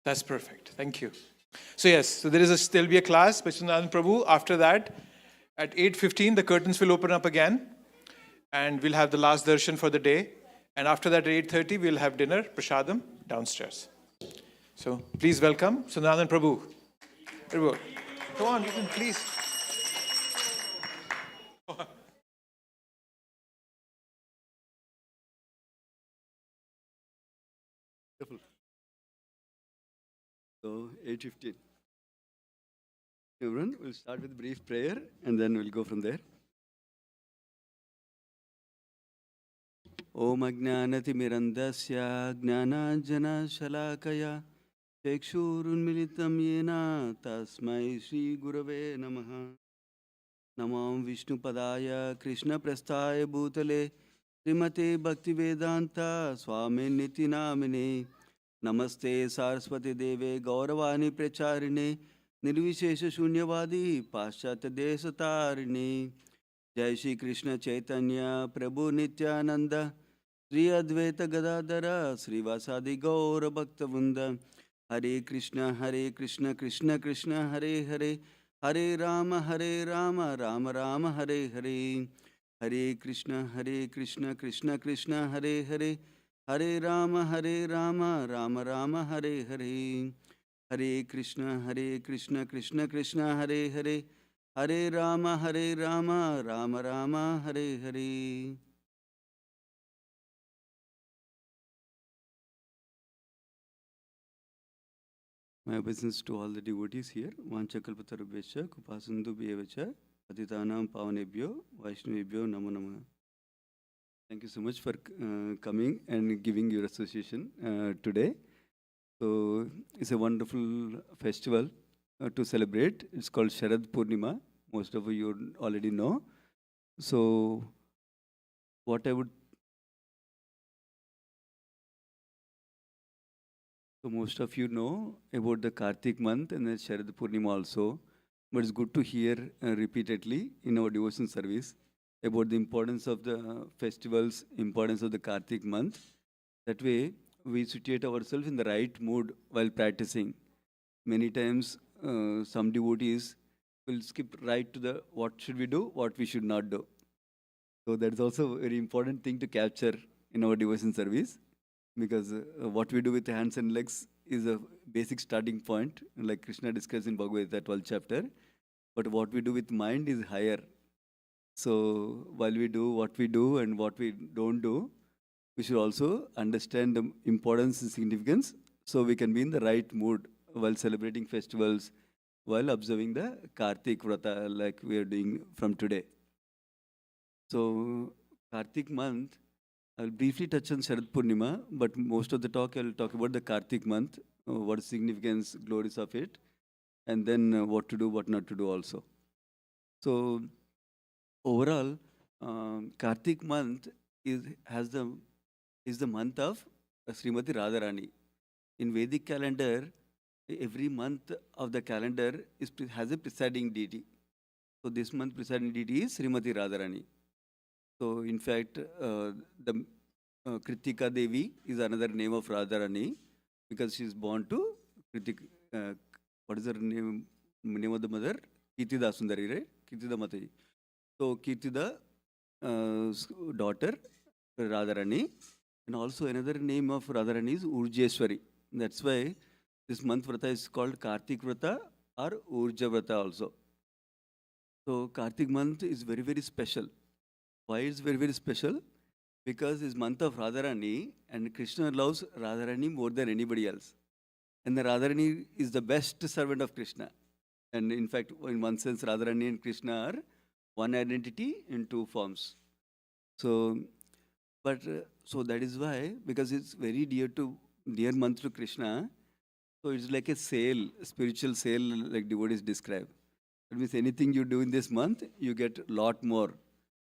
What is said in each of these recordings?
That's perfect. Thank you. So yes, so there'll be a class by Sundaran Prabhu. After that, at 8:15, the curtains will open up again, and we'll have the last darshan for the day. And after that, at 8:30, we'll have dinner, prasadam, downstairs. So please welcome Sundaran Prabhu. Prabhu, come on, you can please. So 8:15. Everyone, we'll start with a brief prayer and then we'll go from there. Om Ajnanatimirandasya Jnananjana Shalakaya Chekshurunmilitam Yena Tasmai Shri Gurave Namaha Namam Vishnu Padaya Krishna Prasthaya Bhutale Srimate Bhaktivedanta Swami Niti Namine Namaste Saraswati Deve Gauravani Pracharine Nirvishesha Shunyavadi Paschatya Desatarine Jai Shri Krishna Chaitanya Prabhu Nityananda Sri Advaita Gadadhara Sri Vasadi Gaura Bhaktavunda Hare Krishna Krishna Krishna Hare Hare Hare Rama Rama Rama Hare Hare Hare Krishna Krishna Krishna Hare Hare Hare Rama Rama Rama Hare Hare Hare Krishna Krishna Krishna Hare Hare Hare Rama Rama Rama Hare Hare. My obeisance to all the devotees here. Vanchakalpatarubhesha Kupasandu Bhyevacha Patitanam Pavanebhyo Vaishnavebhyo Namo Namah. Thank you so much for coming and giving your association today. So it's a wonderful festival to celebrate. It's called Sharad Purnima. Most of you already know. So what I would So most of you know about the Kartik month and the Sharad Purnima also, but it's good to hear repeatedly in our devotion service about the importance of the festivals, importance of the Kartik month. That way, we situate ourselves in the right mood while practicing. Many times, some devotees will skip right to the what should we do, what we should not do. So that's also a very important thing to capture in our devotion service, because what we do with the hands and legs is a basic starting point, like Krishna discussed in Bhagavad Gita 12th chapter. But what we do with mind is higher. So while we do what we do and what we don't do, we should also understand the importance and significance, so we can be in the right mood while celebrating festivals, while observing the Kartik Vrata like we are doing from today. So Kartik month, I'll briefly touch on Sharad Purnima, but most of the talk I'll talk about the Kartik month, what is significance, glories of it, and then what to do, what not to do also. So overall, Kartik month is the month of Srimati Radharani. In Vedic calendar, every month of the calendar has a presiding deity. So this month presiding deity is Srimati Radharani. So in fact, the Kritika Devi is another name of Radharani, because she is born to Kritika. What is her name? Name of the mother? Kirtida Sundari, right? Kirtida Mataji. So Kirtida daughter Radharani, and also another name of Radharani is Urjeshwari. That's why this month Vrata is called Kartik Vrata or Urja Vrata also. So Kartik month is very, very special. Why is very, very special? Because it's month of Radharani, and Krishna loves Radharani more than anybody else. And the Radharani is the best servant of Krishna. And in fact, in one sense, Radharani and Krishna are one identity in two forms. So, so that is why, because it's very dear month to Krishna, so it's like a sale, a spiritual sale, like devotees describe. That means anything you do in this month, you get a lot more.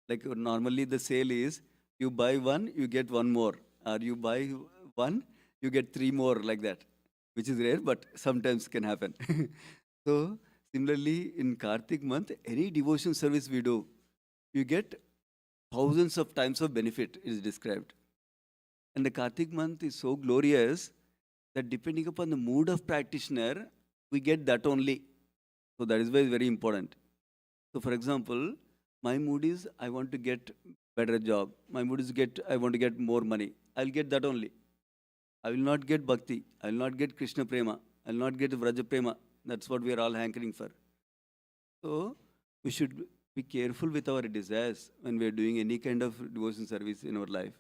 Like normally the sale is, you buy one, you get one more. Or you buy one, you get three more, like that. Which is rare, but sometimes can happen. So similarly, in Kartik month, any devotion service we do, you get thousands of times of benefit is described. And the Kartik month is so glorious that depending upon the mood of practitioner, we get that only. So that is why it's very important. So for example, my mood is I want to get better job. My mood is I want to get more money. I'll get that only. I will not get bhakti. I will not get Krishna prema. I will not get Vraja prema. That's what we are all hankering for. So we should be careful with our desires when we are doing any kind of devotion service in our life.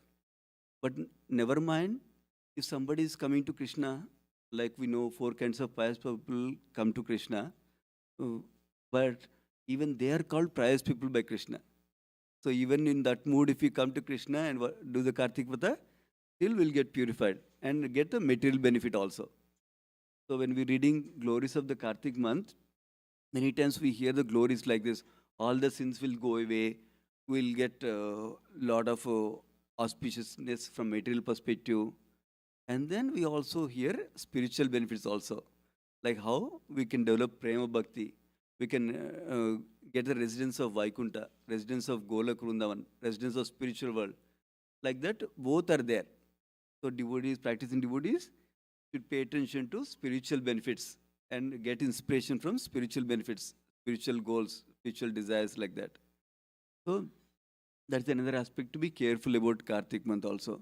But never mind if somebody is coming to Krishna, like we know four kinds of pious people come to Krishna, uh, but even they are called pious people by Krishna. So even in that mood, if you come to Krishna and do the Kartik Vata, still will get purified and get the material benefit also. So when we're reading glories of the Kartik month, many times we hear the glories like this: all the sins will go away, we'll get a lot of auspiciousness from material perspective. And then we also hear spiritual benefits also, like how we can develop prema bhakti, we can get the residence of Vaikunta, residence of Golak Vrindavan, residence of spiritual world. Like that, both are there. So devotees, practicing devotees, should pay attention to spiritual benefits and get inspiration from spiritual benefits, spiritual goals, spiritual desires like that. So that's another aspect to be careful about Kartik month also.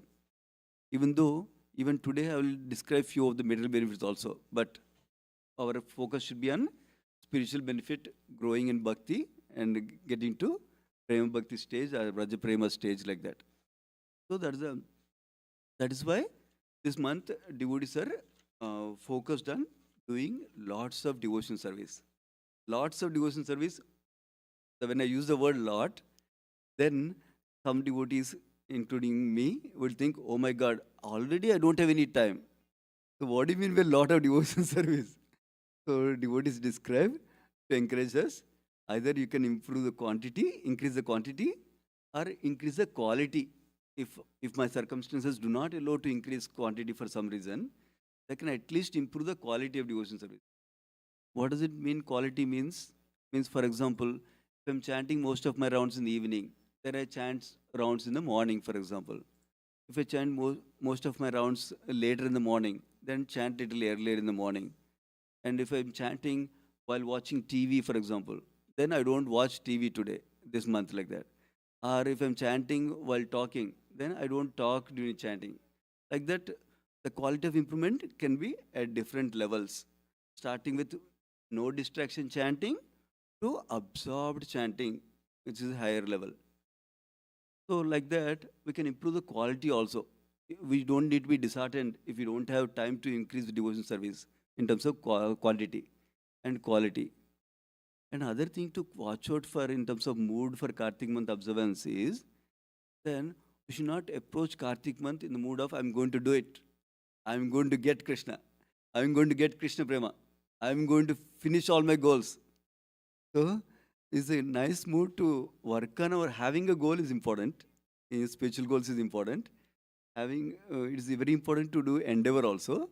Even though, even today I will describe few of the material benefits also, but our focus should be on spiritual benefit, growing in bhakti and getting to prema bhakti stage or Raja prema stage like that. So that is why this month devotees are focused on doing lots of devotion service. Lots of devotion service. So when I use the word lot, then some devotees, including me, will think, oh my God, already I don't have any time. So what do you mean by lot of devotion service? So devotees describe to encourage us, either you can improve the quantity, increase the quantity, or increase the quality. If my circumstances do not allow to increase quantity for some reason, they can at least improve the quality of devotion service. What does it mean? Quality means for example, if I'm chanting most of my rounds in the evening, then I chant rounds in the morning, for example. If I chant most of my rounds later in the morning, then chant little earlier in the morning. And if I'm chanting while watching TV, for example, then I don't watch TV today, this month like that. Or if I'm chanting while talking, then I don't talk during chanting. Like that, the quality of improvement can be at different levels, starting with no distraction chanting to absorbed chanting, which is a higher level. So like that, we can improve the quality also. We don't need to be disheartened if we don't have time to increase the devotion service in terms of quantity and quality. And other thing to watch out for in terms of mood for Kartik month observance is, then we should not approach Kartik month in the mood of I'm going to do it. I'm going to get Krishna. I'm going to get Krishna Prema. I'm going to finish all my goals. So it's a nice mood to work on our having a goal is important. Spiritual goals is important. Having it is very important to do endeavor also.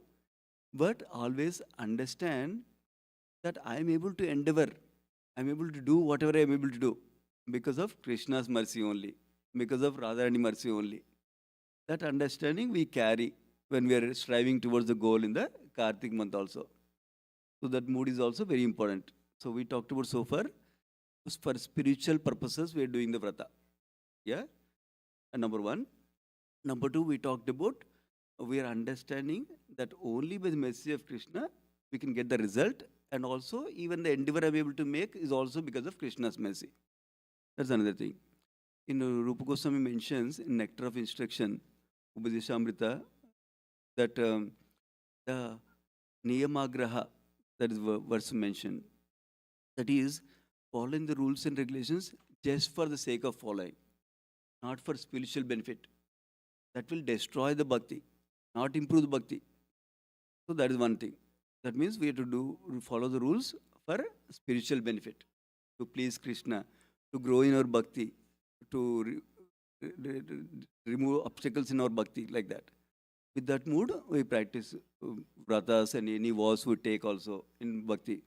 But always understand that I am able to endeavor. I'm able to do whatever I'm able to do because of Krishna's mercy only, because of Radharani mercy only. That understanding we carry when we are striving towards the goal in the Kartik month also. So that mood is also very important. So we talked about so far, for spiritual purposes, we are doing the vrata. Yeah? And number one. Number two, we talked about, we are understanding that only by the mercy of Krishna, we can get the result. And also, even the endeavor I'm able to make is also because of Krishna's mercy. That's another thing. In Rupa Goswami mentions in Nectar of Instruction, Upadeshamrita, that the Niyamagraha, that is verse mentioned, that is following the rules and regulations just for the sake of following, not for spiritual benefit. That will destroy the bhakti, not improve the bhakti. So that is one thing. That means we have to follow the rules for spiritual benefit, to please Krishna, to grow in our bhakti, to remove obstacles in our bhakti, like that. With that mood, we practice vratas and any vows we take also in bhakti.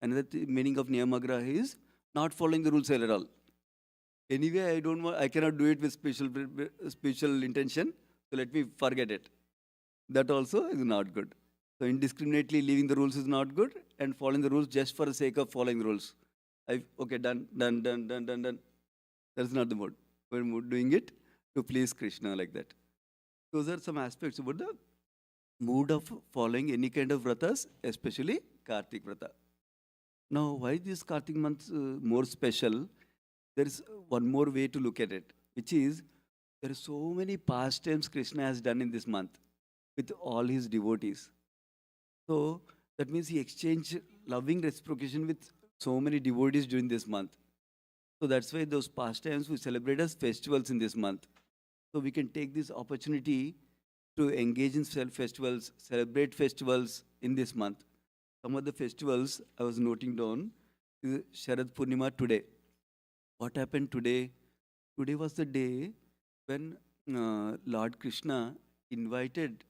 Another meaning of Niyamagraha is not following the rules at all. Anyway, I cannot do it with special intention, so let me forget it. that also is not good. So indiscriminately leaving the rules is not good, and following the rules just for the sake of following the rules. Okay, done, done, done, done, done, done. That's not the mood. We're doing it to please Krishna like that. Those are some aspects about the mood of following any kind of vratas, especially Kartik vrata. Now, why this Kartik month more special? There is one more way to look at it, which is there are so many pastimes Krishna has done in this month with all his devotees. So that means he exchanged loving reciprocation with so many devotees during this month. So that's why those pastimes we celebrate as festivals in this month. So we can take this opportunity to engage in festivals, celebrate festivals in this month. Some of the festivals I was noting down is Sharad Purnima today. What happened today? Today was the day when Lord Krishna invited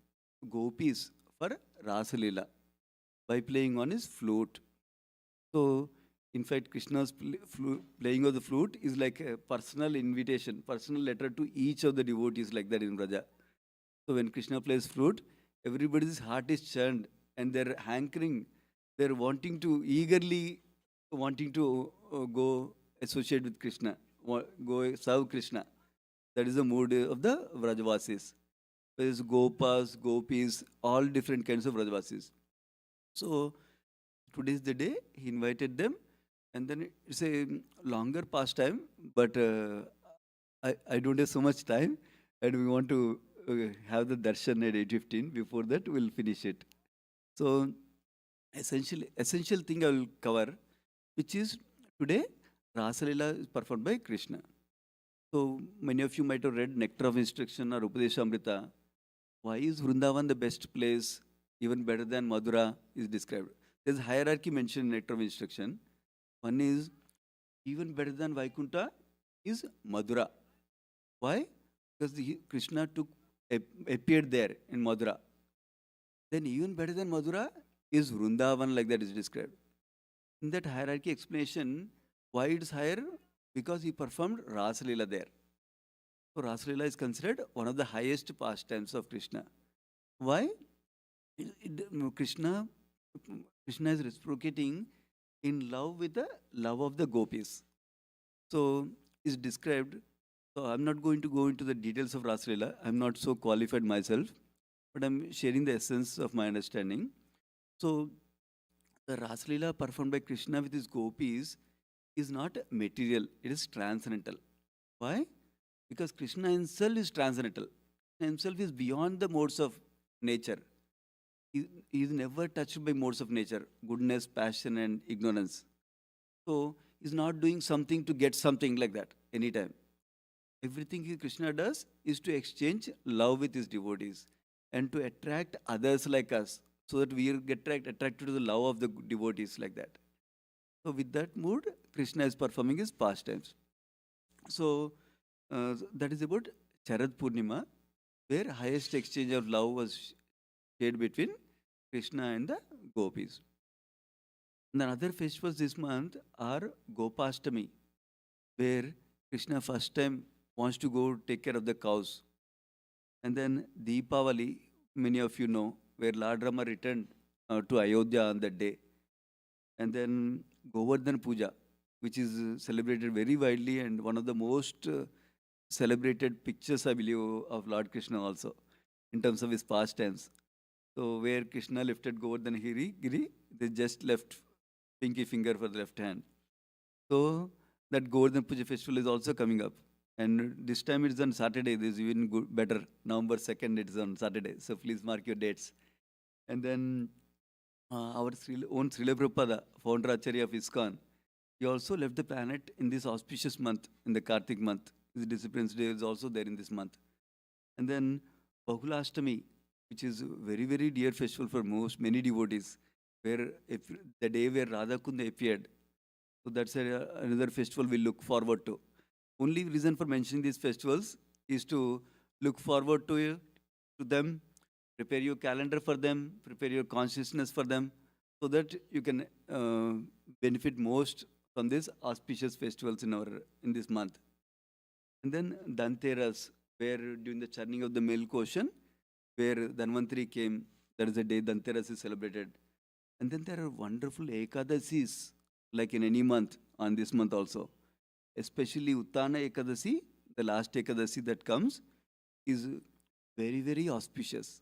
gopis for Rasa Leela by playing on his flute. So, in fact, Krishna's playing of the flute is like a personal invitation, personal letter to each of the devotees, like that in Braja. So, when Krishna plays flute, everybody's heart is churned and they're hankering, they're wanting to eagerly wanting to go associate with Krishna, go serve Krishna. That is the mood of the Vrajavasis. There's Gopas, Gopis, all different kinds of Vrajavasis. So today is the day he invited them, and then it's a longer pastime, but I don't have so much time, and we want to have the darshan at 8:15. Before that, we'll finish it. So essential thing I will cover, which is today Rasalila is performed by Krishna. So many of you might have read Nectar of Instruction or Upadeshamrita. Why is Vrindavan the best place, even better than Madhura is described? There's hierarchy mentioned in Nectar of Instruction. One is even better than Vaikunta is Madhura. Why? Because Krishna appeared there in Madhura. Then even better than Madhura is Vrindavan, like that is described. In that hierarchy explanation, why it is higher? Because he performed Rasalila there. So Rasalila is considered one of the highest pastimes of Krishna. Why? Krishna is reciprocating in love with the love of the gopis. So is described. So I'm not going to go into the details of Rasalila. I'm not so qualified myself, but I'm sharing the essence of my understanding. So the Rasalila performed by Krishna with his gopis is not material, it is transcendental. Why? Because Krishna himself is transcendental. Krishna himself is beyond the modes of nature. He is never touched by modes of nature, goodness, passion, and ignorance. So he's not doing something to get something like that anytime. Everything Krishna does is to exchange love with his devotees and to attract others like us, so that we get attracted to the love of the devotees like that. So with that mood, Krishna is performing his pastimes. So that is about Sharad Purnima, where highest exchange of love was shared between Krishna and the gopis. And the other festivals this month are Gopashtami, where Krishna first time wants to go take care of the cows. And then Deepavali, many of you know, where Lord Rama returned to Ayodhya on that day. And then Govardhan Puja, which is celebrated very widely and one of the most celebrated pictures, I believe, of Lord Krishna also, in terms of his pastimes. So where Krishna lifted Govardhan Giri, they just left pinky finger for the left hand. So that Govardhan Puja festival is also coming up. And this time it's on Saturday. This is even good, better. November 2nd, it's on Saturday. So please mark your dates. And then our own Srila Prabhupada, founder Acharya of ISKCON, he also left the planet in this auspicious month, in the Kartik month. His Disciplines Day is also there in this month. And then Bahulashtami, which is a very, very dear festival for many devotees, where the day where Radha Kunda appeared. So that's another festival we look forward to. Only reason for mentioning these festivals is to look forward to them, prepare your calendar for them, prepare your consciousness for them, so that you can benefit most from these auspicious festivals in this month. And then Dhanteras, where during the churning of the milk ocean, where Dhanvantari came. That is the day Dhanteras is celebrated. And then there are wonderful Ekadasis, like in any month, on this month also. Especially Uttana Ekadasi, the last Ekadasi that comes, is very, very auspicious.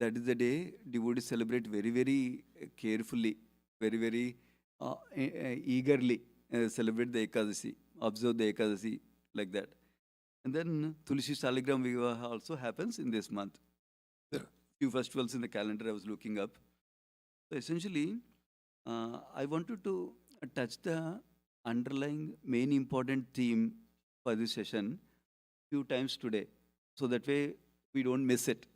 That is the day devotees celebrate very, very carefully, very, very eagerly celebrate the Ekadasi, observe the Ekadasi like that. And then Tulsi Saligram Vivaha also happens in this month. There are few festivals in the calendar I was looking up. So essentially, I wanted to touch the underlying main important theme for this session few times today, so that way we don't miss it.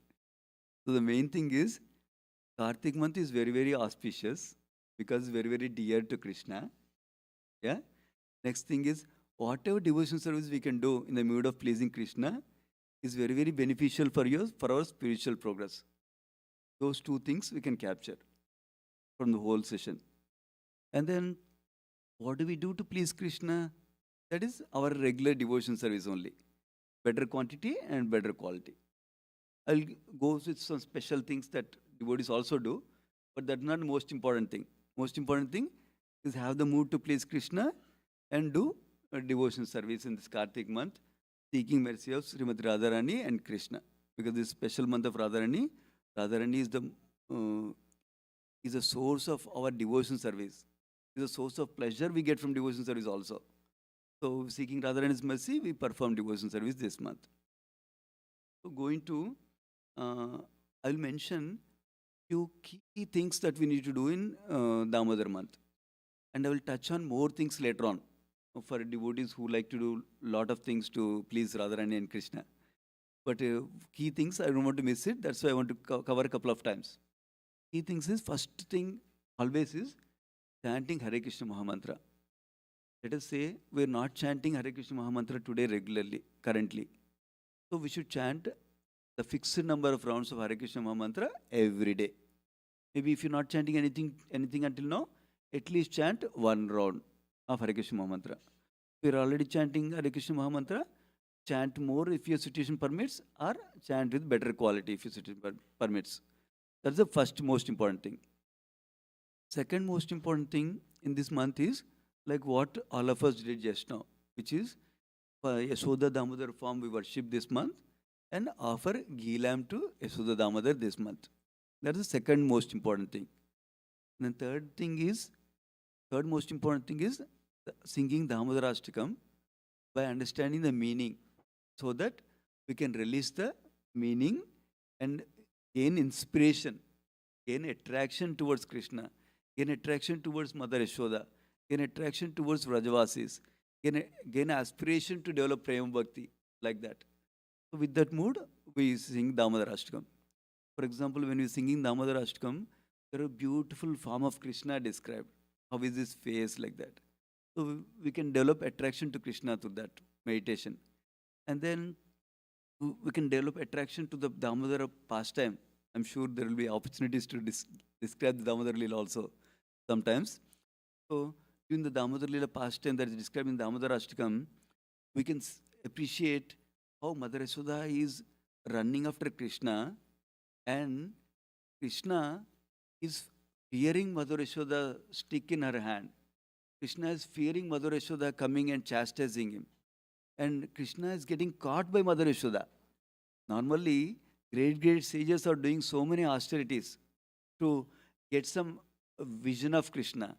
So the main thing is Kartik month is very, very auspicious because very, very dear to Krishna. Yeah. Next thing is whatever devotion service we can do in the mood of pleasing Krishna is very, very beneficial for you for our spiritual progress. Those two things we can capture from the whole session. And then what do we do to please Krishna? That is our regular devotion service only. Better quantity and better quality. I'll go with some special things that devotees also do, but that's not the most important thing. Most important thing is have the mood to please Krishna and do a devotion service in this Kartik month, seeking mercy of Srimati Radharani and Krishna. Because this special month of Radharani is the source of our devotion service. Is a source of pleasure we get from devotion service also. So seeking Radharani's mercy, we perform devotion service this month. So going to, I'll mention few key things that we need to do in Damodar month. And I will touch on more things later on for devotees who like to do lot of things to please Radharani and Krishna. But key things, I don't want to miss it. That's why I want to cover a couple of times. Key things is, first thing always is chanting Hare Krishna Mahamantra. Let us say we're not chanting Hare Krishna Mahamantra today regularly, currently. So we should chant the fixed number of rounds of Hare Krishna Mahamantra every day. Maybe if you're not chanting anything until now, at least chant one round of Hare Krishna Mahamantra. If you're already chanting Hare Krishna Mahamantra, chant more if your situation permits, or chant with better quality if your situation permits. That's the first most important thing. Second most important thing in this month is like what all of us did just now, which is Yashoda Damodar form we worship this month and offer ghee lamb to Yashoda Damodar this month. That's the second most important thing. And the third most important thing is singing Damodar Ashtakam by understanding the meaning, so that we can release the meaning and gain inspiration, gain attraction towards Krishna, gain attraction towards Mother Yashoda, gain attraction towards Vrajavasis, gain aspiration to develop Prema Bhakti, like that. So with that mood, we sing Damodar Ashtakam. For example, when we're singing Damodar Ashtakam, there are beautiful form of Krishna described. How is his face, like that. So we can develop attraction to Krishna through that meditation. And then we can develop attraction to the Damodar pastime. I'm sure there will be opportunities to describe the Damodar Leela also sometimes. So during the Damodar Leela pastime that is described in Damodar Ashtakam, we can appreciate how Mother Yashoda is running after Krishna, and Krishna is fearing Mother Yashoda stick in her hand. Krishna is fearing Mother Yashoda coming and chastising him. And Krishna is getting caught by Mother Yashoda. Normally, great sages are doing so many austerities to get some vision of Krishna,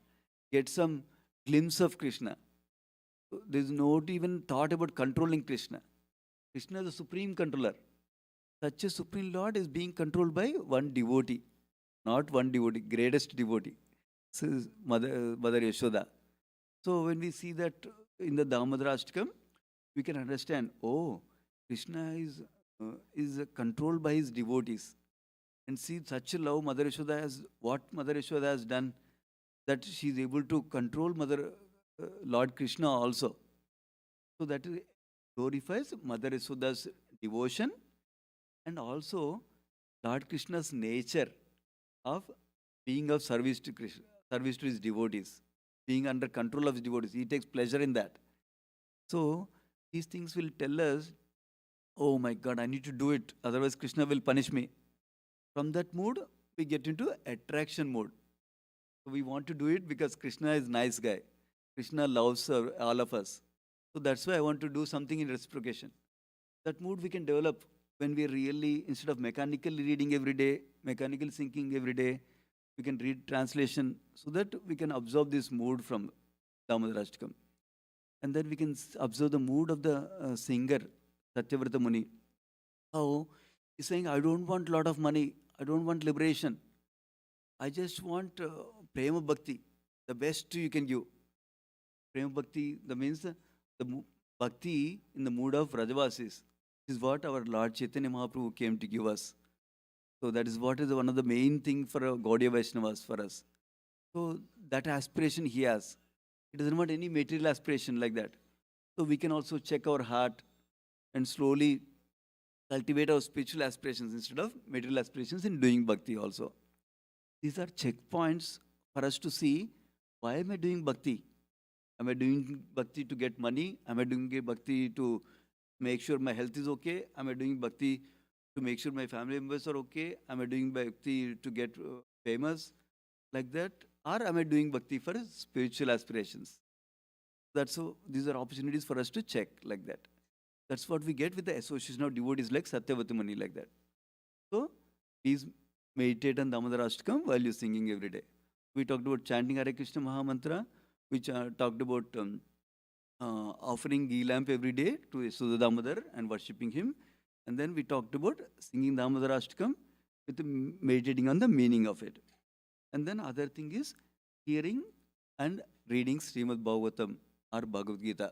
get some glimpse of Krishna. There is not even thought about controlling Krishna. Krishna is the supreme controller. Such a supreme Lord is being controlled by one devotee, not one devotee, greatest devotee. This is Mother Yashoda. So when we see that in the Damodar Ashtakam, we can understand, oh, Krishna is controlled by his devotees. And see such a love Mother Yashoda has, what Mother Yashoda has done, that she is able to control Lord Krishna also. So that glorifies Mother Yashoda's devotion and also Lord Krishna's nature of being of service to Krishna, service to his devotees, being under control of his devotees. He takes pleasure in that. So these things will tell us oh my God, I need to do it. Otherwise, Krishna will punish me. From that mood, we get into attraction mode. So we want to do it because Krishna is nice guy. Krishna loves all of us. So that's why I want to do something in reciprocation. That mood we can develop when we really, instead of mechanically reading every day, mechanical thinking every day, we can read translation so that we can absorb this mood from Damodarashtakam. And then we can observe the mood of the singer, Satyavrata Muni. How he's saying, I don't want lot of money, I don't want liberation. I just want prema bhakti, the best you can give. Prema bhakti, that means bhakti in the mood of Rajavasis is what our Lord Chaitanya Mahaprabhu came to give us. So that is what is one of the main thing for Gaudiya Vaishnavas for us. So that aspiration he has. He doesn't want any material aspiration like that. So we can also check our heart and slowly cultivate our spiritual aspirations instead of material aspirations in doing bhakti also. These are checkpoints for us to see, why am I doing bhakti? Am I doing bhakti to get money? Am I doing bhakti to make sure my health is okay? Am I doing bhakti to make sure my family members are okay? Am I doing bhakti to get famous? Like that? Or am I doing bhakti for spiritual aspirations? That's so these are opportunities for us to check like that. That's what we get with the association of devotees like Satyavati Muni like that. So please meditate on Damodarashtakam while you're singing every day. We talked about chanting Hare Krishna Mahamantra. We talked about offering ghee lamp every day to Yashoda Damodar and worshipping him. And then we talked about singing Damodarashtakam with meditating on the meaning of it. And then other thing is hearing and reading Srimad Bhagavatam or Bhagavad Gita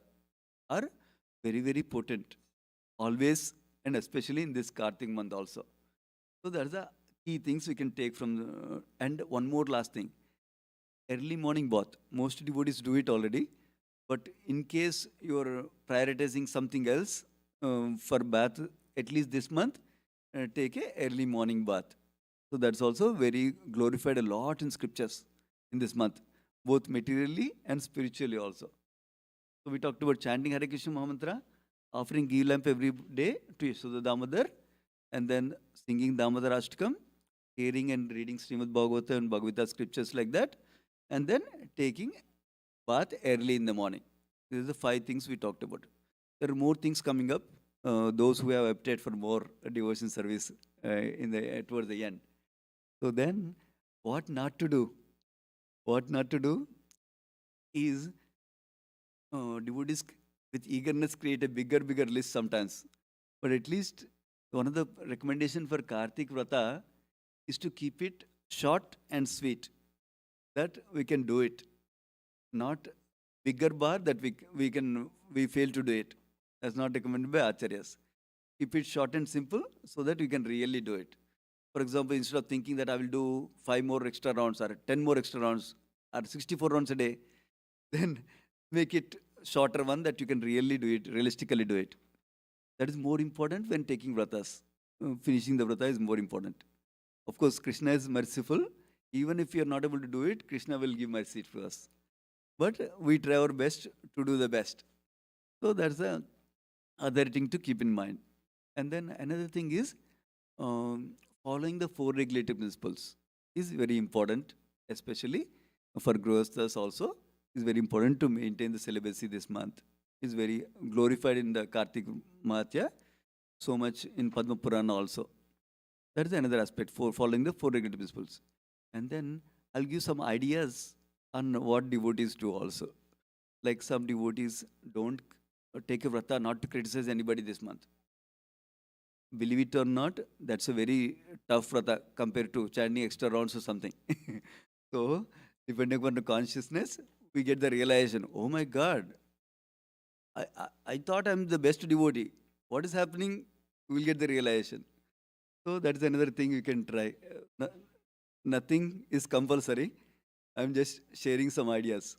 are very, very potent. Always and especially in this Kartik month also. So that's the key things we can take from the, and one more last thing. Early morning bath. Most devotees do it already. But in case you're prioritizing something else for bath, at least this month, take a early morning bath. So that's also very glorified a lot in scriptures in this month, both materially and spiritually also. So we talked about chanting Hare Krishna Mahamantra, offering ghee lamp every day to Yashoda Damodar, and then singing Damodar Ashtakam, hearing and reading Srimad Bhagavata and Bhagavata scriptures like that, and then taking bath early in the morning. These are the 5 things we talked about. There are more things coming up. Those who have opted for more devotion service towards the end. So then, what not to do? What not to do is devotees with eagerness create a bigger list sometimes. But at least one of the recommendation for Kartik Vrata is to keep it short and sweet. That we can do it. Not bigger bar that we fail to do it. That's not recommended by Acharyas. Keep it short and simple so that we can really do it. For example, instead of thinking that I will do 5 more extra rounds or 10 more extra rounds or 64 rounds a day, then make it shorter one that you can really do it, realistically do it. That is more important when taking vratas. Finishing the vrata is more important. Of course, Krishna is merciful. Even if you are not able to do it, Krishna will give mercy to us. But we try our best to do the best. So that's the other thing to keep in mind. And then another thing is following the 4 regulative principles is very important, especially for growthas also. Is very important to maintain the celibacy this month. Is very glorified in the Kartik Mahatya, so much in Padma Purana also. That is another aspect for following the 4 regulative principles. And then I'll give some ideas on what devotees do also. Like some devotees don't take a vrata not to criticize anybody this month. Believe it or not, that's a very tough vrata compared to chanting extra rounds or something. So, depending upon the consciousness, we get the realization, oh my God, I thought I'm the best devotee. What is happening? We'll get the realization. So that's another thing you can try. Nothing is compulsory. I'm just sharing some ideas.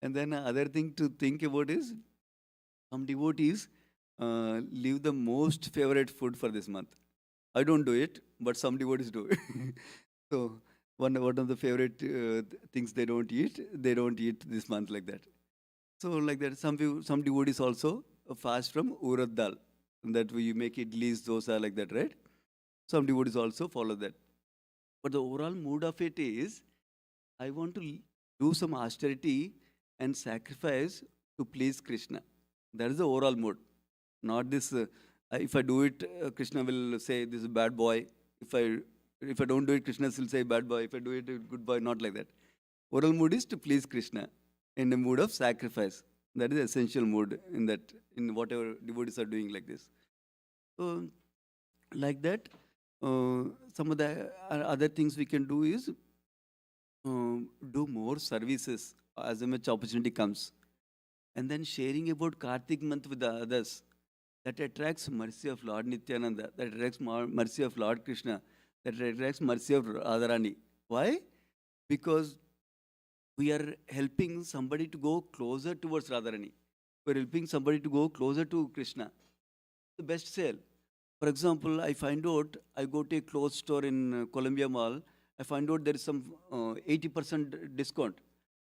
And then other thing to think about is some devotees leave the most favorite food for this month. I don't do it, but some devotees do. So one of the favorite things they don't eat this month like that. So like that, some devotees also fast from urad dal. that you make idlis, dosa like that, right? Some devotees also follow that. But the overall mood of it is, I want to do some austerity and sacrifice to please Krishna. That is the overall mood. Not this, if I do it, Krishna will say this is a bad boy. If I if I don't do it, Krishna will say bad boy. If I do it, good boy. Not like that. Overall mood is to please Krishna in the mood of sacrifice. That is the essential mood in that, in whatever devotees are doing like this. So, like that, some of the other things we can do is do more services as much opportunity comes. And then sharing about Kartik month with the others. That attracts mercy of Lord Nityananda, that attracts mercy of Lord Krishna, that attracts mercy of Radharani. Why? Because we are helping somebody to go closer towards Radharani. We are helping somebody to go closer to Krishna. The best sale. For example, I find out, I go to a clothes store in Columbia Mall, I find out there is some 80% discount.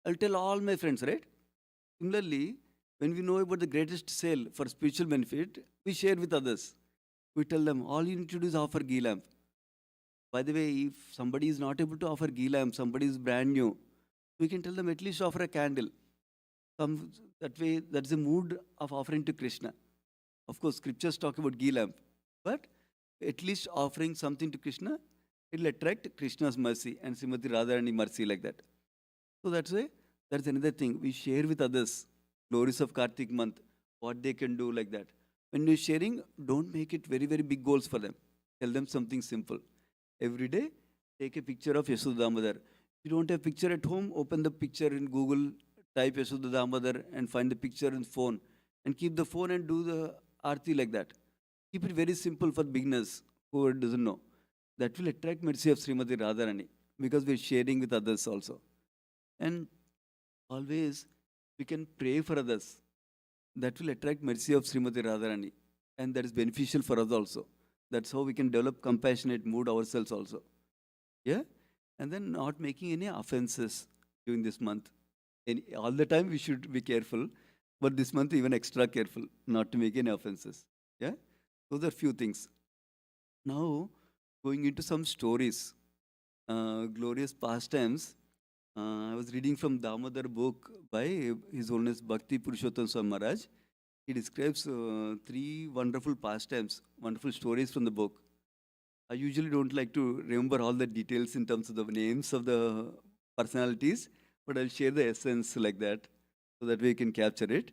I'll tell all my friends, right? Similarly, when we know about the greatest sale for spiritual benefit, we share with others. We tell them, all you need to do is offer ghee lamp. By the way, if somebody is not able to offer ghee lamp, somebody is brand new, we can tell them at least offer a candle. That way, that's the mood of offering to Krishna. Of course, scriptures talk about ghee lamp, but at least offering something to Krishna, it will attract Krishna's mercy and Srimati Radharani mercy like that. So that's another thing. We share with others glories of Kartik month, what they can do like that. When you're sharing, don't make it very, very big goals for them. Tell them something simple. Every day, take a picture of Yashoda Damodar. If you don't have picture at home, open the picture in Google, type Yashoda Damodar and find the picture in phone. And keep the phone and do the arti like that. Keep it very simple for beginners who doesn't know. That will attract mercy of Srimati Radharani because we're sharing with others also. And always we can pray for others. That will attract mercy of Srimati Radharani. And that is beneficial for us also. That's how we can develop compassionate mood ourselves also. Yeah? And then not making any offenses during this month. All the time we should be careful. But this month even extra careful not to make any offenses. Yeah? Those are few things. Now, going into some stories, glorious pastimes. I was reading from Damodar book by His Holiness Bhakti Purushottam Swami Maharaj. He describes 3 wonderful pastimes, wonderful stories from the book. I usually don't like to remember all the details in terms of the names of the personalities, but I'll share the essence like that, so that we can capture it.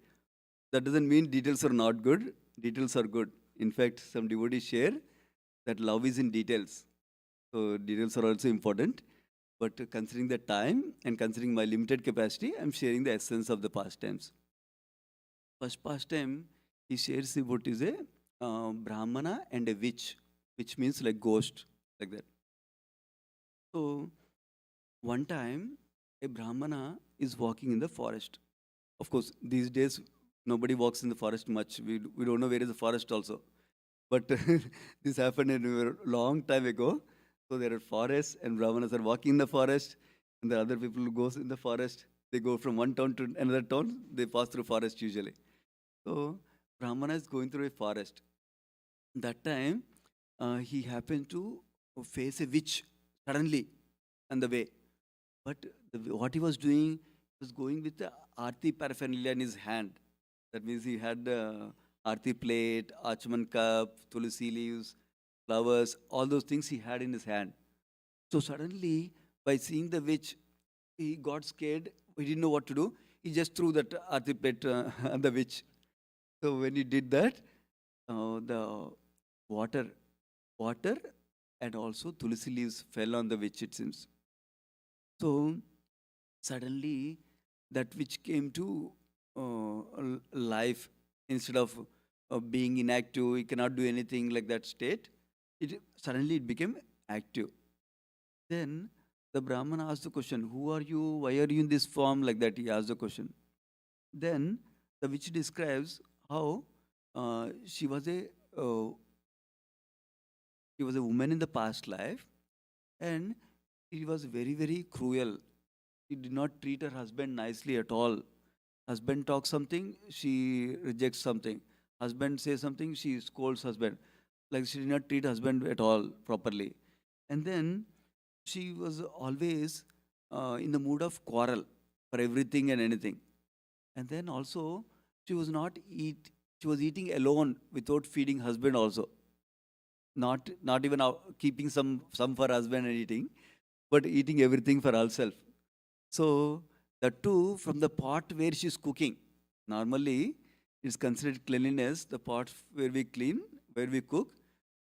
That doesn't mean details are not good. Details are good. In fact, some devotees share that love is in details. So details are also important. But considering the time and considering my limited capacity, I'm sharing the essence of the pastimes. First pastime he shares about is a Brahmana and a witch, which means like ghost, like that. So one time a Brahmana is walking in the forest. Of course, these days nobody walks in the forest much. We don't know where is the forest also. But this happened a long time ago. So there are forests and Brahmanas are walking in the forest and the other people who goes in the forest. They go from one town to another town. They pass through forest usually. So Brahmana is going through a forest. That time he happened to face a witch suddenly on the way. But what he was doing was going with the arti paraphernalia in his hand. That means he had the arti plate, achman cup, tulsi leaves, flowers, all those things he had in his hand. So suddenly, by seeing the witch, he got scared. He didn't know what to do. He just threw that arti plate on the witch. So when he did that, the water, water, and also tulsi leaves fell on the witch. It seems. So suddenly, that witch came to life instead of being inactive. He cannot do anything like that state. Suddenly it became active. Then the Brahman asked the question, "Who are you? Why are you in this form?" Like that, he asked the question. Then the witch describes how she was uh, a woman in the past life, and she was very, very cruel. She did not treat her husband nicely at all. Husband talks something, she rejects something. Husband says something, she scolds husband. Like she did not treat husband at all properly. And then she was always in the mood of quarrel for everything and anything. And then also she was not eat. She was eating alone without feeding husband also. Not even keeping some for husband and eating, but eating everything for herself. So the two from the pot where she's cooking. Normally, it's considered cleanliness. The pot where we clean, where we cook,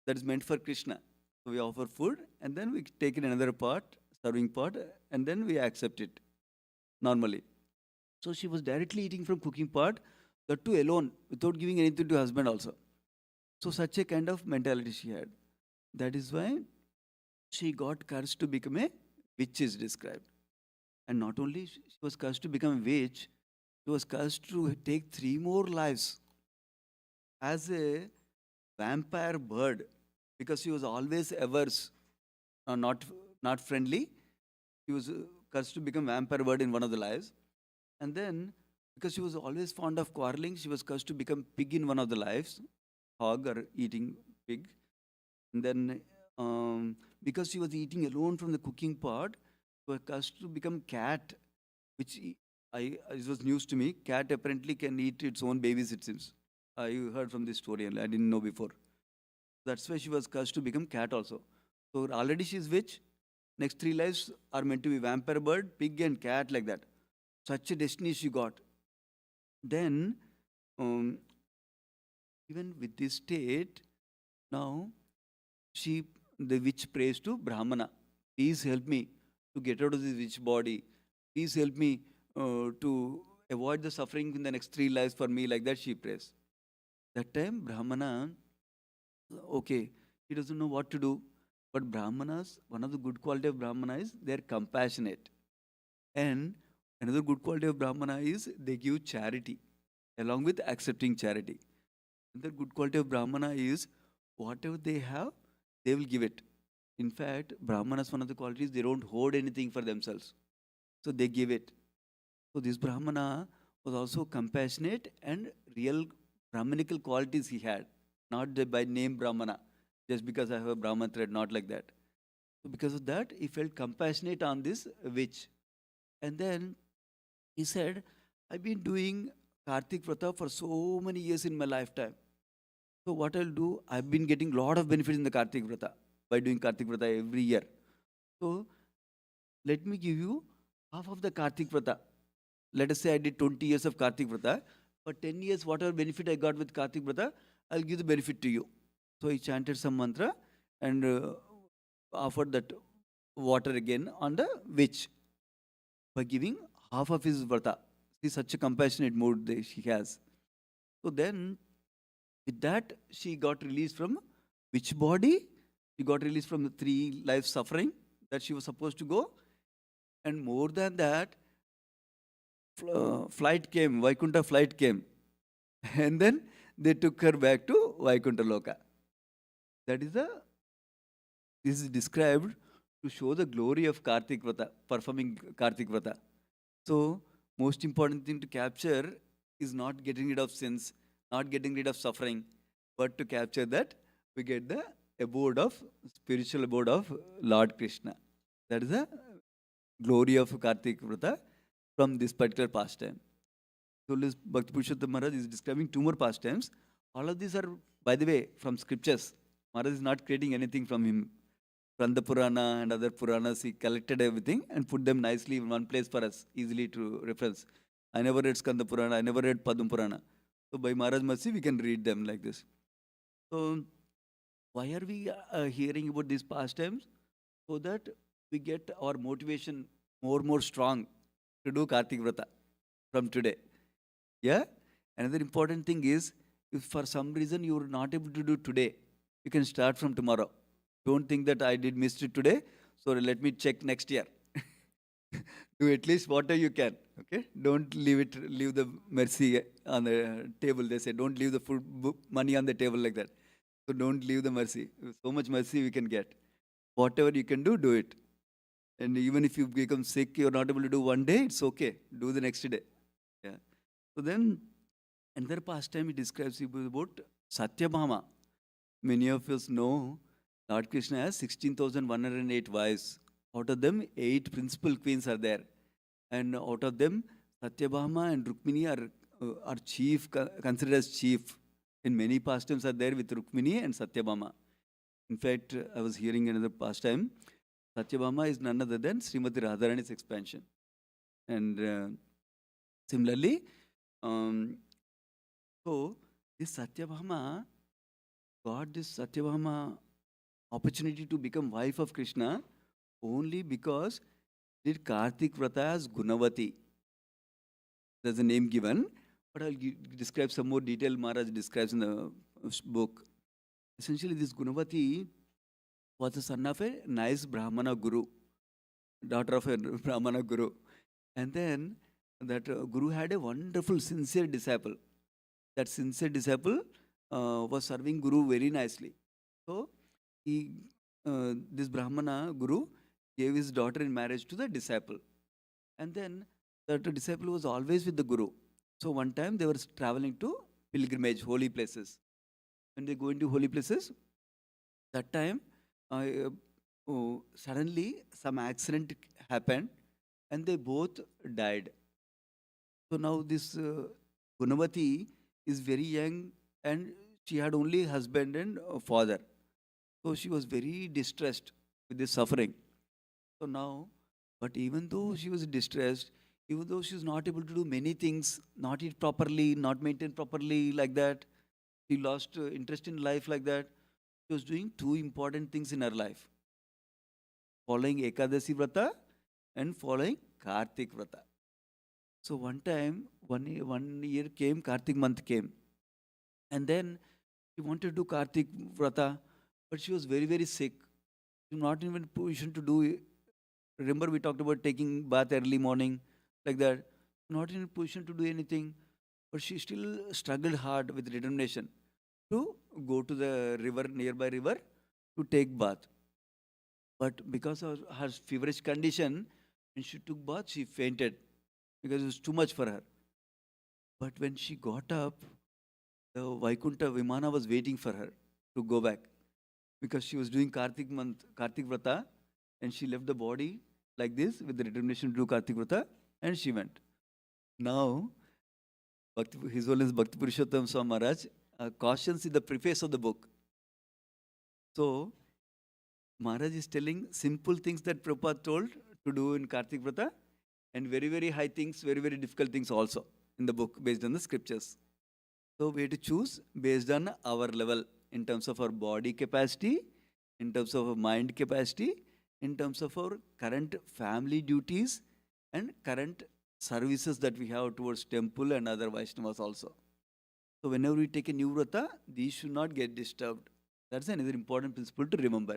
that is meant for Krishna. So we offer food and then we take in another pot, serving pot, and then we accept it normally. So she was directly eating from cooking pot, the two alone, without giving anything to husband also. So such a kind of mentality she had. That is why she got cursed to become a witch is described. And not only she was cursed to become a witch, she was cursed to take 3 more lives as a vampire bird because she was always averse, not friendly. She was cursed to become vampire bird in one of the lives. And then because she was always fond of quarreling, she was cursed to become pig in one of the lives, hog or eating pig. And then because she was eating alone from the cooking pot, she was cursed to become cat, which it was news to me. Cat apparently can eat its own babies, it seems. I heard from this story and I didn't know before. That's why she was cursed to become cat also. So already she's witch. Next 3 lives are meant to be vampire bird, pig and cat like that. Such a destiny she got. Then um, even with this state, now the witch prays to Brahmana. Please help me to get out of this witch body. Please help me to avoid the suffering in the next 3 lives for me. Like that she prays. That time Brahmana, okay, he doesn't know what to do. But Brahmanas, one of the good quality of Brahmana is they're compassionate. And another good quality of Brahmana is they give charity along with accepting charity. Another good quality of Brahmana is whatever they have, they will give it. In fact, Brahmanas, one of the qualities, they don't hoard anything for themselves. So they give it. So this Brahmana was also compassionate and real Brahmanical qualities he had, not by name Brahmana, just because I have a Brahman thread, not like that. So because of that, he felt compassionate on this witch. And then he said, I've been doing Kartik Vrata for so many years in my lifetime. So what I'll do, I've been getting a lot of benefits in the Kartik Vrata by doing Kartik Vrata every year. So let me give you half of the Kartik Vrata. Let us say I did 20 years of Kartik Vrata. For 10 years, whatever benefit I got with Kartik Vrata, I'll give the benefit to you. So he chanted some mantra and offered that water again on the witch by giving half of his Vrata. See, such a compassionate mood she has. So then, with that, she got released from which body? She got released from the 3 life suffering that she was supposed to go. And more than that, flight came, Vaikuntha flight came. And then they took her back to Vaikuntha Loka. That is this is described to show the glory of Kartik Vrata, performing Kartik Vrata. So, most important thing to capture is not getting rid of sins, not getting rid of suffering, but to capture that we get the abode of spiritual abode of Lord Krishna. That is the glory of Kartik Vrata from this particular pastime. So, this Bhakti Purushottam Maharaj is describing 2 more pastimes. All of these are, by the way, from scriptures. Maharaj is not creating anything from him. From the Purana and other Puranas, he collected everything and put them nicely in one place for us, easily to reference. I never read Skanda Purana, I never read Padma Purana. So by Maharaj Mercy, we can read them like this. So why are we hearing about these pastimes? So that we get our motivation more strong to do Kartik Vrata from today. Yeah? Another important thing is, if for some reason you are not able to do today, you can start from tomorrow. Don't think that I did miss it today, so let me check next year. Do at least whatever you can. Okay? Don't leave the mercy on the table. They say, don't leave the food money on the table like that. So don't leave the mercy. So much mercy we can get. Whatever you can do, do it. And even if you become sick, you're not able to do one day, it's okay. Do the next day. Yeah. So then Another pastime he describes about Satyabhama. Many of us know Lord Krishna has 16,108 wives. Out of them, 8 principal queens are there. And out of them, Satyabhama and Rukmini are chief, considered as chief. In many pastimes are there with Rukmini and Satyabhama. In fact, I was hearing another pastime. Satyabhama is none other than Srimati Radharani's expansion. And similarly, um, so this Satyabhama got this Satyabhama opportunity to become wife of Krishna only because did Kartik Vrata as Gunavati. There's a name given, but I'll describe some more detail Maharaj describes in the book. Essentially, this Gunavati was the son of a nice Brahmana guru, daughter of a Brahmana guru. And then that guru had a wonderful, sincere disciple. That sincere disciple was serving guru very nicely. So, this Brahmana guru gave his daughter in marriage to the disciple. And then that disciple was always with the guru. So one time they were traveling to pilgrimage, holy places. When they go into holy places, that time suddenly some accident happened and they both died. So now this Gunavati is very young and she had only husband and father. So she was very distressed with this suffering. So now, but even though she was distressed, even though she was not able to do many things, not eat properly, not maintain properly like that, she lost interest in life like that. She was doing 2 important things in her life. Following Ekadasi Vrata and following Kartik Vrata. So one time, one year came, Kartik month came. And then she wanted to do Kartik Vrata, but she was very, very sick. She was not even in position to do it. Remember we talked about taking bath early morning, like that. Not in a position to do anything, but she still struggled hard with determination to go to the river, nearby river, to take bath. But because of her feverish condition, when she took bath, she fainted because it was too much for her. But when she got up, the Vaikunta Vimana was waiting for her to go back because she was doing Kartik month, Kartik Vrata, and she left the body like this with the determination to do Kartik Vrata, and she went. Now, His Holiness Bhakti Purushottam Swami Maharaj cautions in the preface of the book. So, Maharaj is telling simple things that Prabhupada told to do in Kartik Vrata, and very, very high things, very, very difficult things also in the book based on the scriptures. So, we have to choose based on our level in terms of our body capacity, in terms of our mind capacity, in terms of our current family duties and current services that we have towards temple and other Vaishnavas also. So whenever we take a new vrata, these should not get disturbed. That's another important principle to remember.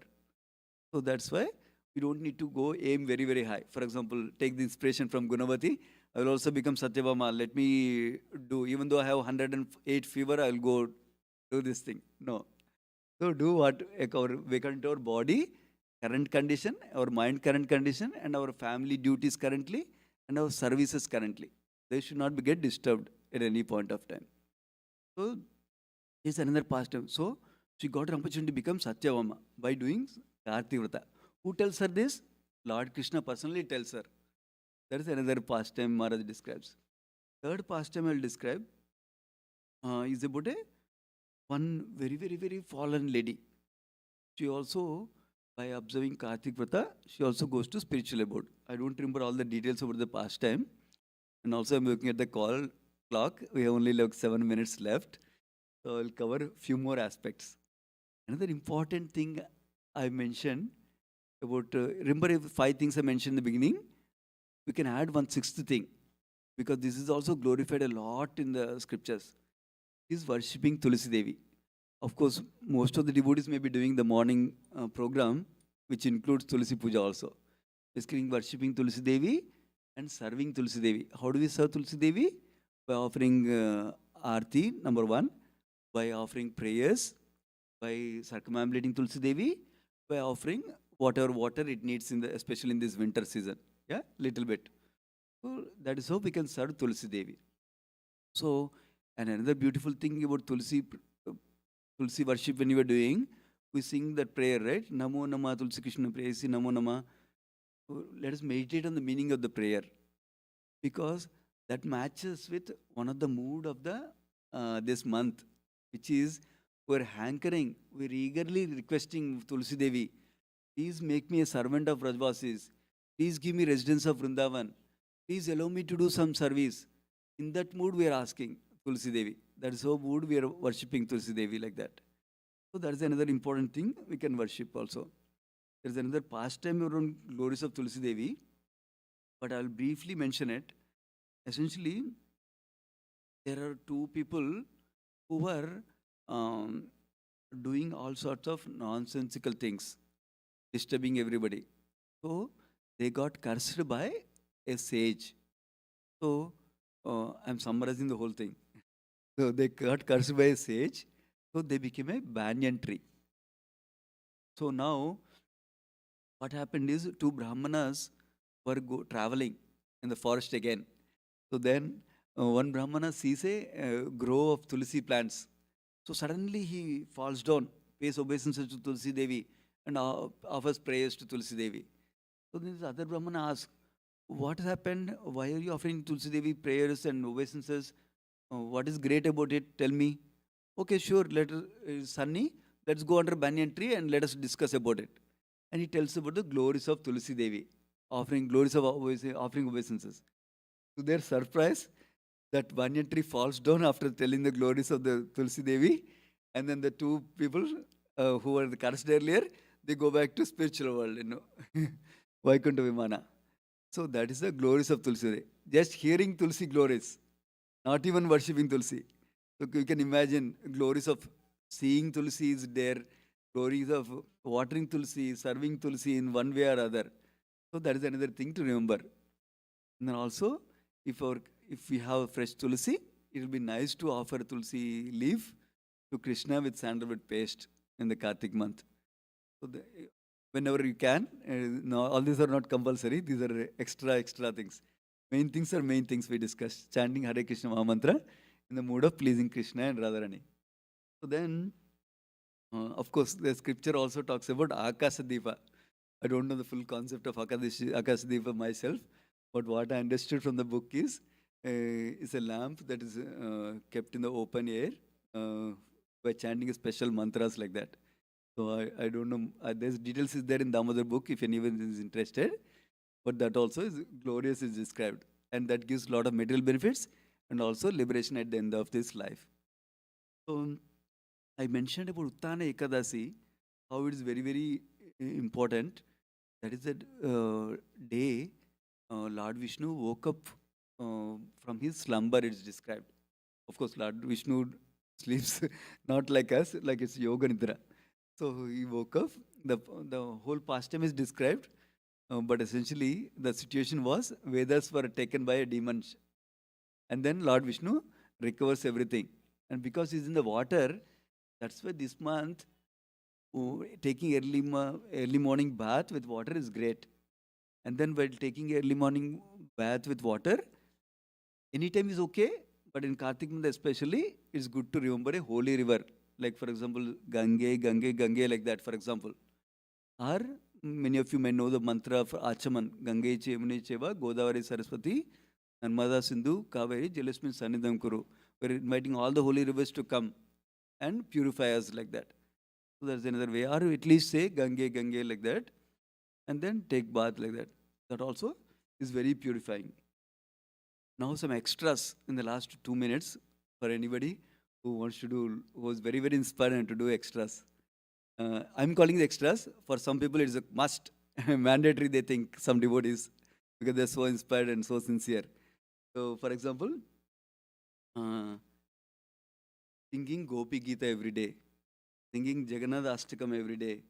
So that's why we don't need to go aim very, very high. For example, take the inspiration from Gunavati. I will also become Satyabhama. Let me do, even though I have 108 fever, I will go do this thing. No. So do what according to our body, current condition, our mind current condition, and our family duties currently, and our services currently. They should not get disturbed at any point of time. So this is another pastime. So she got an opportunity to become Satyavama by doing Karti Vrata. Who tells her this? Lord Krishna personally tells her. That is another pastime Maharaj describes. Third pastime I will describe is about one very, very, very fallen lady. She also, by observing Kartik Vrata, she also goes to spiritual abode. I don't remember all the details about the pastime. And also I'm looking at the clock. We have only like 7 minutes left. So I'll cover a few more aspects. Another important thing I mentioned about, remember if 5 things I mentioned in the beginning, we can add 1/6 thing because this is also glorified a lot in the scriptures. Is worshipping Tulsi Devi. Of course, most of the devotees may be doing the morning program, which includes Tulsi Puja also. Basically, worshipping Tulsi Devi and serving Tulsi Devi. How do we serve Tulsi Devi? By offering Aarti, number 1, by offering prayers, by circumambulating Tulsi Devi, by offering whatever water it needs, especially in this winter season. Yeah, little bit. So that is how we can serve Tulsi Devi. So And another beautiful thing about Tulsi worship when you are doing, we sing that prayer, right? Namo Nama Tulsi Krishna Prayasi Namo Nama. Let us meditate on the meaning of the prayer, because that matches with one of the mood of the this month, which is we're hankering, we're eagerly requesting Tulsi Devi, please make me a servant of Rajvasis. Please give me residence of Vrindavan. Please allow me to do some service. In that mood, we are asking Tulsi Devi. That is how mood we are worshipping Tulsi Devi like that. So that is another important thing we can worship also. There is another pastime around glories of Tulsi Devi, but I will briefly mention it. Essentially, there are two people who were um, doing all sorts of nonsensical things, disturbing everybody. So they got cursed by a sage. So I'm summarizing the whole thing. So they got cursed by a sage. So they became a banyan tree. So now what happened is two Brahmanas were traveling in the forest again. So then one Brahmana sees a grove of Tulsi plants. So suddenly he falls down, pays obeisances to Tulsi Devi, and offers prayers to Tulsi Devi. So then this other Brahmana asks, what has happened? Why are you offering Tulsi Devi prayers and obeisances? What is great about it? Tell me. Okay, sure, Sunny, let's go under banyan tree and let us discuss about it. And he tells about the glories of Tulsi Devi, offering glories of offering obeisances. To their surprise, that banyan tree falls down after telling the glories of the Tulsi Devi, and then the two people who were cursed earlier, they go back to spiritual world, Vaikuntha Vimana. So that is the glories of Tulsi Devi. Just hearing Tulsi glories, not even worshipping Tulsi. So you can imagine glories of seeing Tulsi is there, glories of watering Tulsi, serving Tulsi in one way or other. So that is another thing to remember. And then also, if we have fresh Tulsi, it will be nice to offer Tulsi leaf to Krishna with sandalwood paste in the Kartik month. So whenever you can, no, all these are not compulsory. These are extra things. Main things are main things we discussed. Chanting Hare Krishna Mahamantra in the mood of pleasing Krishna and Radharani. So then, of course, the scripture also talks about Akasadipa. I don't know the full concept of Akasadipa myself, but what I understood from the book is a lamp that is kept in the open air by chanting special mantras like that. So I don't know. There's details is there in the other book if anyone is interested. But that also is glorious is described, and that gives a lot of material benefits and also liberation at the end of this life. So I mentioned about Uttana Ekadasi, how it is very important. That is that day Lord Vishnu woke up from his slumber, it is described. Of course, Lord Vishnu sleeps not like us, like it's yoga nidra. So he woke up, the whole pastime is described, but essentially the situation was Vedas were taken by a demon. And then Lord Vishnu recovers everything. And because he's in the water, that's why this month taking early morning bath with water is great. And then while taking early morning bath with water, anytime is okay, but in Kartik month especially, it's good to remember a holy river. Like for example, Gange, like that, for example. Or many of you may know the mantra of Achaman, Gange Chemuni Cheva, Godavari Saraswati, and Narmada Sindhu, Kaveri, Jalasmin Sanidham Kuru. We're inviting all the holy rivers to come and purify us like that. So that's another way. Or at least say Gange like that, and then take bath like that. That also is very purifying. Now some extras in the last 2 minutes for anybody who wants to do, who is very inspired to do extras. I'm calling the extras. For some people, it's a must, mandatory. They think some devotees because they're so inspired and so sincere. So, for example, singing Gopi Gita every day, singing Jagannath Ashtakam every day,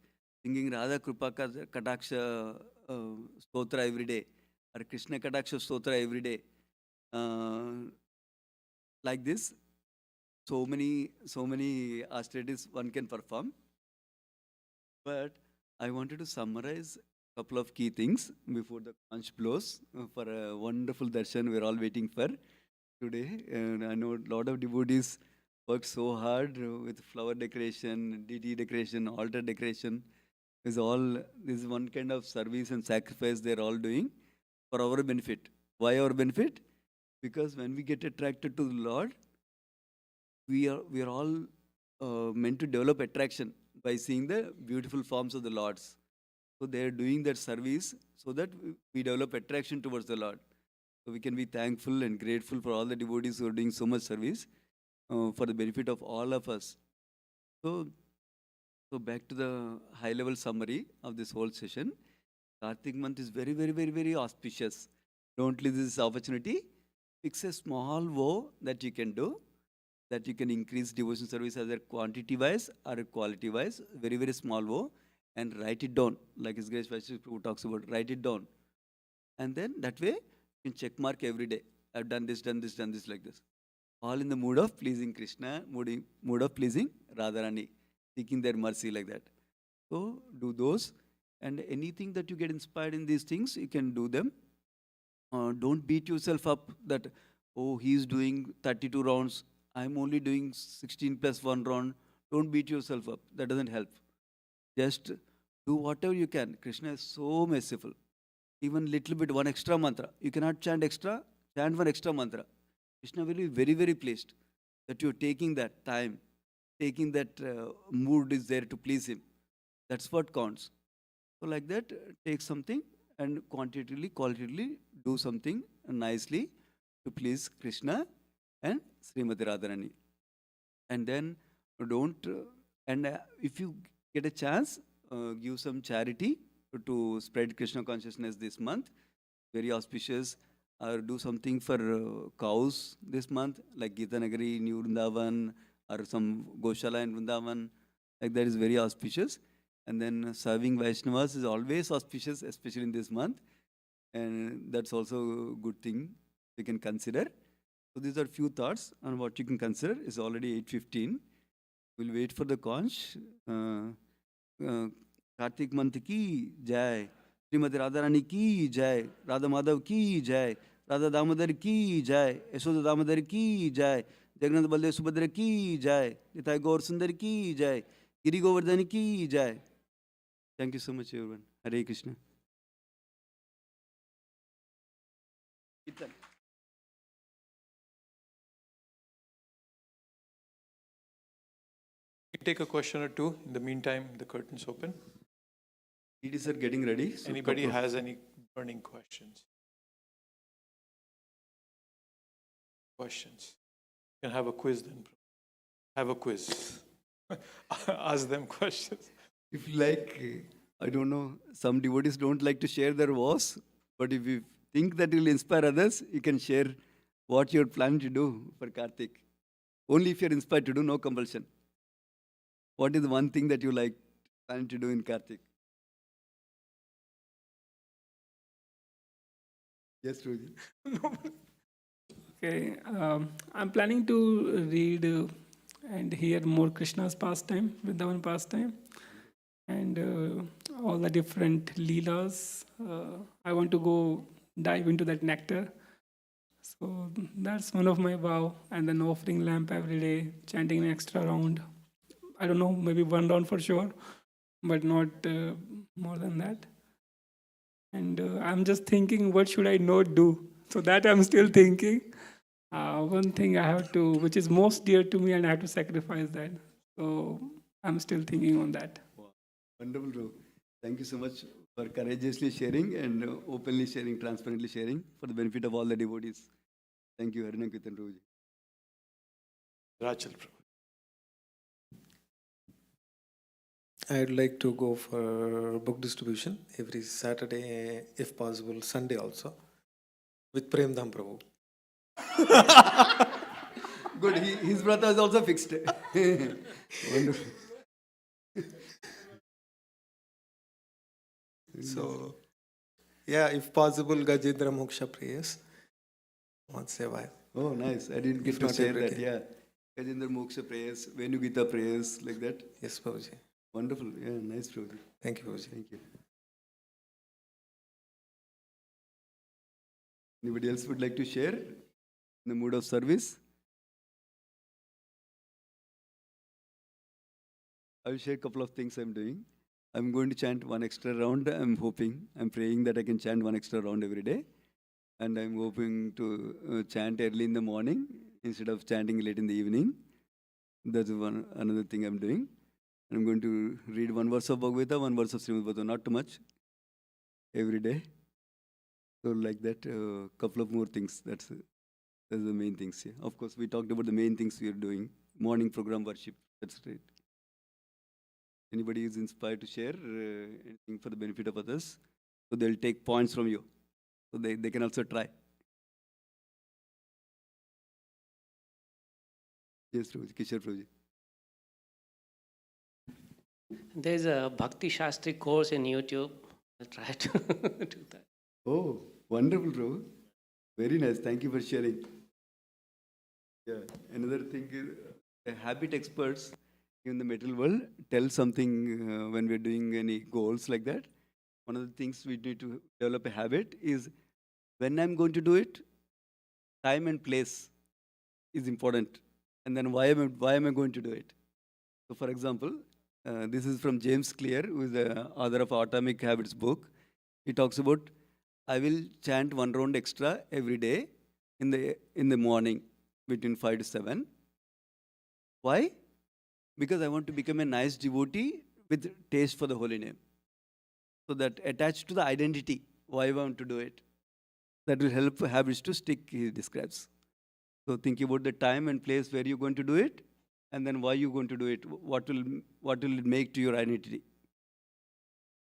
singing Radha Krupa Kataksha Stotra every day, or Krishna Kataksha Stotra every day. Like this, so many austerities one can perform. But I wanted to summarize a couple of key things before the conch blows for a wonderful darshan we're all waiting for. today, and I know a lot of devotees work so hard with flower decoration, DT decoration, altar decoration. Is all this is one kind of service and sacrifice they're all doing for our benefit. Why our benefit? Because when we get attracted to the Lord, we are all meant to develop attraction by seeing the beautiful forms of the Lord's. So they are doing that service so that we develop attraction towards the Lord. So we can be thankful and grateful for all the devotees who are doing so much service for the benefit of all of us. So, so back to the high level summary of this whole session. Kartik month is very, very, very, very auspicious. Don't lose this opportunity. Fix a small vow that you can do, that you can increase devotion service either quantity wise or quality wise, very, very small vow, and write it down. Like His Grace Vaishnav Prabhu talks about, write it down. And then that way, you can check mark every day. I've done this, done this, done this, like this. All in the mood of pleasing Krishna, mood of pleasing Radharani, seeking their mercy like that. So do those, and anything that you get inspired in these things, you can do them. Don't beat yourself up that, oh, he's doing 32 rounds, I'm only doing 16 plus 1 round. Don't beat yourself up. That doesn't help. Just do whatever you can. Krishna is so merciful. Even little bit, one extra mantra. You cannot chant extra, chant one extra mantra. Krishna will be very, very pleased that you're taking that time, taking that mood is there to please him. That's what counts. So like that, take something and quantitatively, qualitatively do something nicely to please Krishna and Srimati Radharani. And then don't, if you get a chance, give some charity to spread Krishna consciousness this month. Very auspicious. Or do something for cows this month, like Gita Nagari, New Vrindavan, or some Goshala in Vrindavan. Like that is very auspicious. And then serving Vaishnavas is always auspicious, especially in this month. And that's also a good thing you can consider. So these are few thoughts on what you can consider. It's already 8:15. We'll wait for the conch. Kartik month ki jai. Srimati Radharani ki jai. Radha Madhav ki jai. Radha Damodar ki jai. Yashoda Damodar ki jai. Jagannath Baldev Subhadra ki jai. Nitai Gaur Sundar ki jai. Giri Govardhani ki jai. Thank you so much, everyone. Hare Krishna. Kirtan. Take a question or two. In the meantime, the curtains open. Ladies are getting ready. So Anybody has any burning questions? Questions? You can have a quiz then. Have a quiz. Ask them questions. If you like, I don't know, some devotees don't like to share their vows, but if you think that will inspire others, you can share what you're planning to do for Kartik. Only if you're inspired to do, no compulsion. What is the one thing that you like planning to do in Kartik? Yes, Ruji. Okay, I'm planning to read and hear more Krishna's pastime, Vrindavan pastime, and all the different leelas. I want to go dive into that nectar. So that's one of my vow. And then offering lamp every day, chanting an extra round. I don't know, maybe 1 round for sure, but not more than that. And I'm just thinking, what should I not do? So that I'm still thinking. One thing I have to, which is most dear to me, and I have to sacrifice that. So I'm still thinking on that. Wow. Wonderful, bro. Thank you so much for courageously sharing and openly sharing, transparently sharing for the benefit of all the devotees. Thank you, Harinam Kirtan Ruji. Rachel, Prabhu. I'd like to go for book distribution every Saturday, if possible, Sunday also, with Prem Dham Prabhu. Good, his brother is also fixed. Wonderful. So, yeah, if possible, Gajendra Moksha prayers once a while. Oh, nice. I didn't get If to not say every that. day. Yeah. Gajendra Moksha prayers, Venu Gita prayers, like that. Yes, Prabhuji. Wonderful. Yeah, nice, Prabhuji. Thank you, Prabhuji. Thank you. Anybody else would like to share? in the mood of service. I will share a couple of things I'm doing. I'm going to chant one extra round. I'm praying that I can chant one extra round every day. And I'm hoping to chant early in the morning instead of chanting late in the evening. That's another thing I'm doing. I'm going to read one verse of Bhagavad Gita, one verse of Srimad Bhagavatam, not too much, every day. So like that, couple of more things. That's the main things here. Of course, we talked about the main things we are doing. Morning program worship. That's great. Anybody is inspired to share anything for the benefit of others? So they'll take points from you. So they can also try. Yes, Prabhuji, Kishore Prabhuji. There's a Bhakti Shastri course in YouTube. I'll try to do that. Oh, wonderful, Prabhu. Very nice. Thank you for sharing. Yeah. Another thing is habit experts in the material world tell something when we're doing any goals like that. One of the things we need to develop a habit is when I'm going to do it, time and place is important. And then why am I going to do it? So, for example, this is from James Clear, who is the author of Atomic Habits book. He talks about, I will chant one round extra every day in the morning between 5 to 7. Why? Because I want to become a nice devotee with taste for the holy name. So that attached to the identity, why I want to do it. That will help habits to stick, he describes. So think about the time and place where you're going to do it, and then why you're going to do it. What will it make to your identity?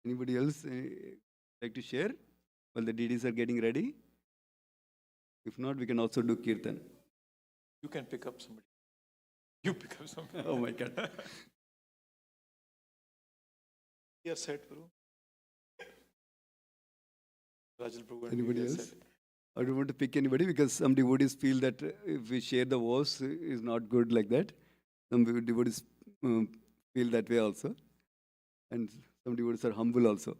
Anybody else like to share? Well, the DDs are getting ready. If not, we can also do Kirtan. You can pick up somebody. You pick up somebody. Oh my God. Yes, set, Prabhu. Rajal Prabhu. and Anybody yes, else? set. I don't want to pick anybody because some devotees feel that if we share the vows is not good like that. Some devotees feel that way also. And some devotees are humble also.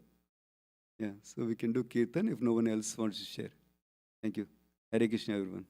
Yeah, so we can do Kirtan if no one else wants to share. Thank you. Hare Krishna, everyone.